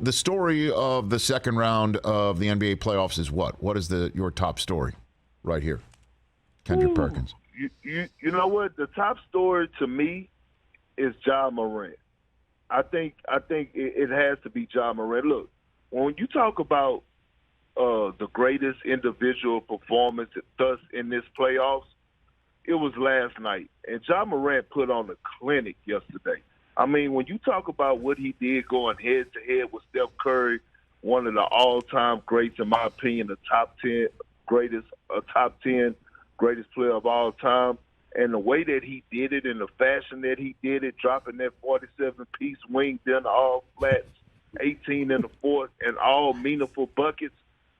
the story of the second round of the NBA playoffs is what? What is your top story right here? Kendrick Perkins. You know what? The top story to me is Ja Morant. I think it has to be Ja Morant. Look, when you talk about the greatest individual performance thus in this playoffs, it was last night. And Ja Morant put on a clinic yesterday. I mean, when you talk about what he did going head-to-head with Steph Curry, one of the all-time greats, in my opinion, the top 10 greatest player of all time, and the way that he did it and the fashion that he did it, dropping that 47-piece wing down all flats, 18 in the fourth, and all meaningful buckets,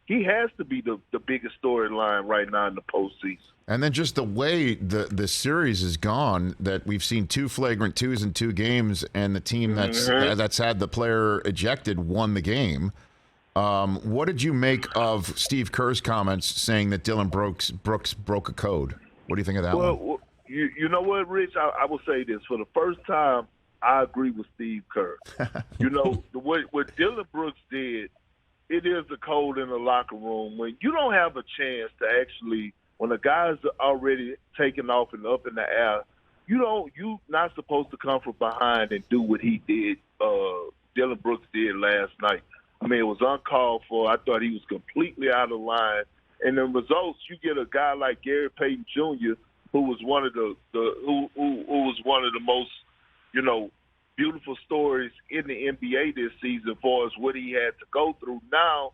he has to be the biggest storyline right now in the postseason. And then just the way the series has gone, that we've seen 2 flagrant twos in 2 games, and the team that's had the player ejected won the game. What did you make of Steve Kerr's comments saying that Dillon Brooks broke a code? What do you think of that one? Well, you know what, Rich? I will say this. For the first time, I agree with Steve Kerr. You know, what Dillon Brooks did, it is a code in the locker room. When you don't have a chance to actually, when the guys are already taking off and up in the air, you're not supposed to come from behind and do what he did, Dillon Brooks did last night. I mean, it was uncalled for. I thought he was completely out of line. And the results, you get a guy like Gary Payton Jr., who was one of the most, beautiful stories in the NBA this season, for as what he had to go through. Now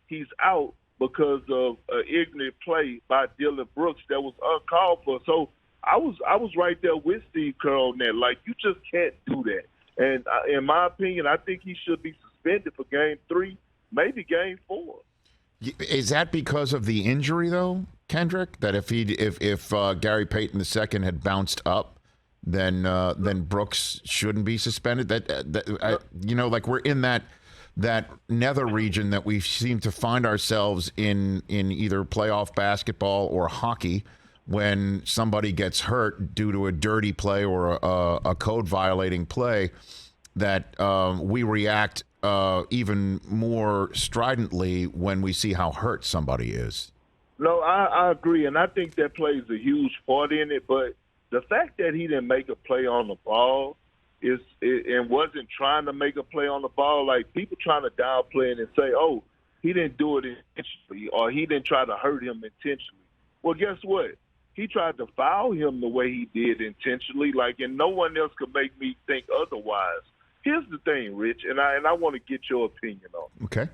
he's out because of an ignorant play by Dillon Brooks that was uncalled for. So I was right there with Steve Kerr on that. Like, you just can't do that. And in my opinion, I think he should be suspended for Game 3, maybe Game 4. Is that because of the injury, though, Kendrick? That if Gary Payton II had bounced up, then Brooks shouldn't be suspended? Like we're in that nether region that we seem to find ourselves in either playoff basketball or hockey, when somebody gets hurt due to a dirty play or a code violating play, that we react even more stridently when we see how hurt somebody is. No, I agree, and I think that plays a huge part in it. But the fact that he didn't make a play on the ball and wasn't trying to make a play on the ball, like people trying to downplay it and say, oh, he didn't do it intentionally or he didn't try to hurt him intentionally. Well, guess what? He tried to foul him the way he did intentionally, and no one else could make me think otherwise. Here's the thing, Rich, and I want to get your opinion on it.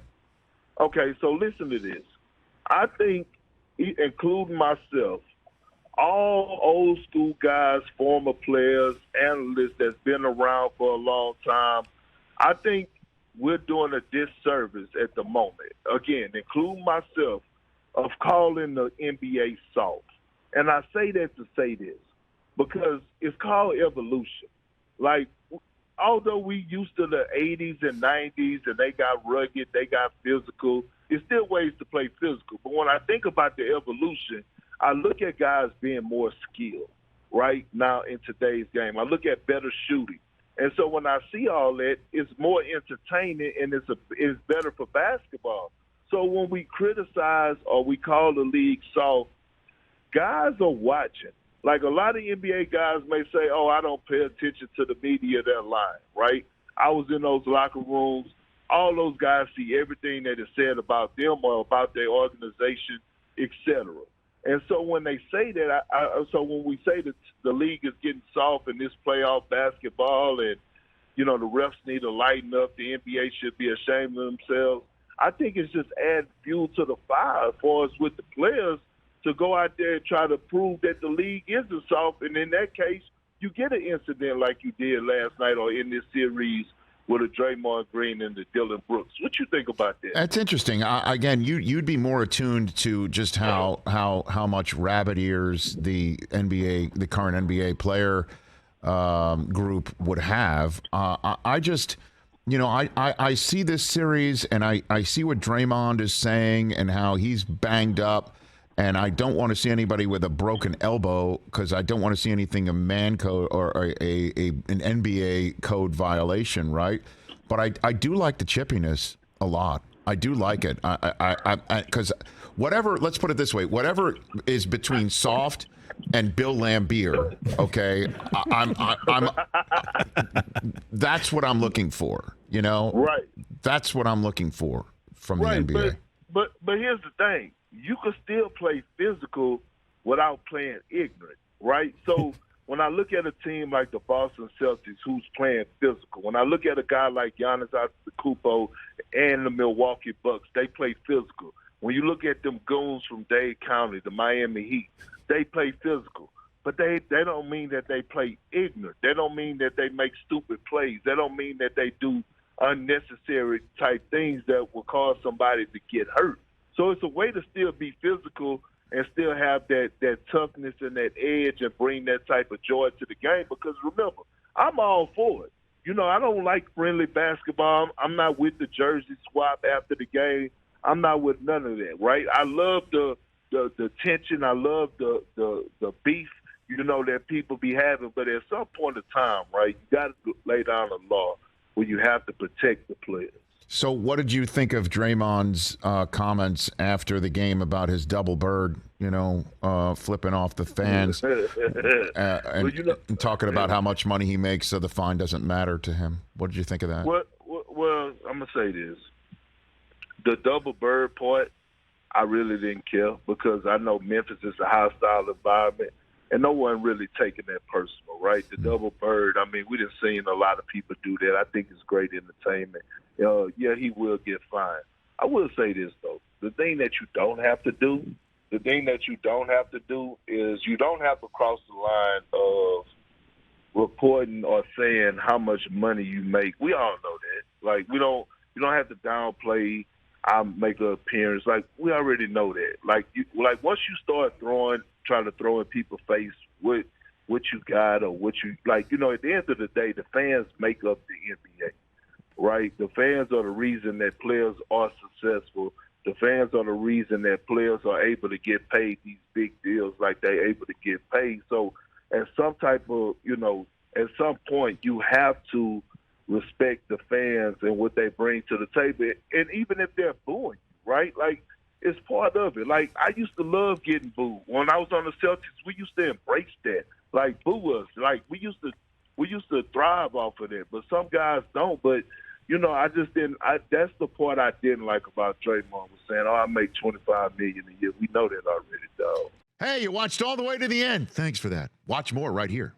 Okay, so listen to this. I think, including myself, all old school guys, former players, analysts that's been around for a long time, I think we're doing a disservice at the moment, again, including myself, of calling the NBA soft. And I say that to say this, because it's called evolution. Like, although we used to the 80s and 90s and they got rugged, they got physical, there's still ways to play physical. But when I think about the evolution, I look at guys being more skilled right now in today's game. I look at better shooting. And so when I see all that, it's more entertaining and it's better for basketball. So when we criticize or we call the league soft, guys are watching. Like, a lot of NBA guys may say, oh, I don't pay attention to the media, they're lying, right? I was in those locker rooms. All those guys see everything that is said about them or about their organization, etc. And so when they say that, so when we say that the league is getting soft in this playoff basketball and, the refs need to lighten up, the NBA should be ashamed of themselves, I think it's just adding fuel to the fire as far as with the players to go out there and try to prove that the league isn't soft. And in that case, you get an incident like you did last night or in this series with a Draymond Green and the Dillon Brooks. What you think about that? That's interesting. Again, you'd be more attuned to just how much rabbit ears the current NBA player group would have. I just, I see this series and I see what Draymond is saying and how he's banged up. And I don't want to see anybody with a broken elbow, because I don't want to see anything a man code or an NBA code violation, right? But I do like the chippiness a lot. I do like it. Because whatever, let's put it this way, whatever is between soft and Bill Lambier, okay, that's what I'm looking for, you know? Right. That's what I'm looking for from the NBA. But here's the thing. You can still play physical without playing ignorant, right? So when I look at a team like the Boston Celtics who's playing physical, when I look at a guy like Giannis Antetokounmpo and the Milwaukee Bucks, they play physical. When you look at them goons from Dade County, the Miami Heat, they play physical. But they don't mean that they play ignorant. They don't mean that they make stupid plays. They don't mean that they do unnecessary type things that will cause somebody to get hurt. So it's a way to still be physical and still have that toughness and that edge and bring that type of joy to the game. Because remember, I'm all for it. You know, I don't like friendly basketball. I'm not with the jersey swap after the game. I'm not with none of that, right? I love the tension. I love the beef, you know, that people be having. But at some point in time, right, you got to lay down a law where you have to protect the players. So what did you think of Draymond's comments after the game about his double bird, you know, flipping off the fans and talking about how much money he makes so the fine doesn't matter to him? What did you think of that? Well, I'm going to say this. The double bird part, I really didn't care because I know Memphis is a hostile environment, and no one really taking that personal, right? The double bird, I mean, we done seen a lot of people do that. I think it's great entertainment. Yeah, he will get fined. I will say this, though. The thing that you don't have to do is you don't have to cross the line of reporting or saying how much money you make. We all know that. Like, you don't have to downplay I make an appearance. Like, we already know that. Like once you start trying to throw in people's face what you got or what you like, you know, at the end of the day, the fans make up the NBA, right? The fans are the reason that players are successful. The fans are the reason that players are able to get paid these big deals like they're able to get paid. So at some point, you have to respect the fans and what they bring to the table. And even if they're booing you, right? Like, it's part of it. Like, I used to love getting booed. When I was on the Celtics, we used to embrace that. Like, boo us. Like, we used to thrive off of that. But some guys don't. But, you know, I just didn't. That's the part I didn't like about Draymond was saying, "Oh, I make $25 million a year." We know that already, dog. Hey, you watched all the way to the end. Thanks for that. Watch more right here.